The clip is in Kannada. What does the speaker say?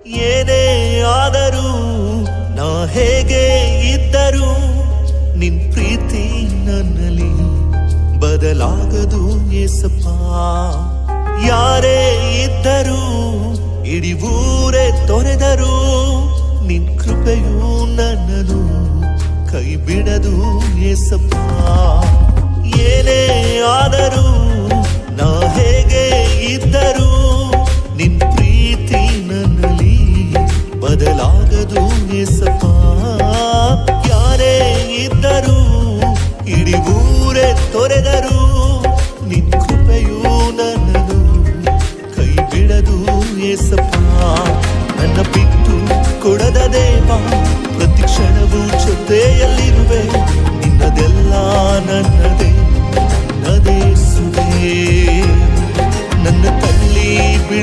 ಏನೇ ಆದರೂ ನಾ ಹೇಗೆ ಇದ್ದರೂ ನಿನ್ ಪ್ರೀತಿ ನನ್ನಲ್ಲಿ ಬದಲಾಗದು ಏಸಪ್ಪ. ಯಾರೇ ಇದ್ದರೂ ಇಡೀ ಊರೇ ತೊರೆದರೂ ನಿನ್ ಕೃಪೆಯು ನನ್ನನು ಕೈ ಬಿಡದು ಏಸಪ್ಪ. ಏನೇ ಆದರೂ ನಾ ಹೇಗೆ ಇದ್ದರೂ ನಿನ್ ಪ್ರೀತಿ ನನ್ನಲ್ಲಿ ಬದಲಾಗದು ಏಸಪ್ಪ. ಯಾರೇ ಇದ್ದರೂ ಇಡೀ ಊರೇ ತೊರೆದರೂ ನಿನ್ ಕೃಪೆಯು ನನ್ನನು ಕೈ ಬಿಡದು ಏಸಪ್ಪ. ನನ್ನ ಬಿಟ್ಟು ಕೊಡದ ದೇವ ಪ್ರತಿ ಕ್ಷಣವೂ ಜೊತೆಯಲ್ಲಿರುವೆ. ನಿನ್ನದೆಲ್ಲ ನನ್ನದೇ ನನ್ನದೇ ಸುವೆ. ನನ್ನ ತಳ್ಳಿ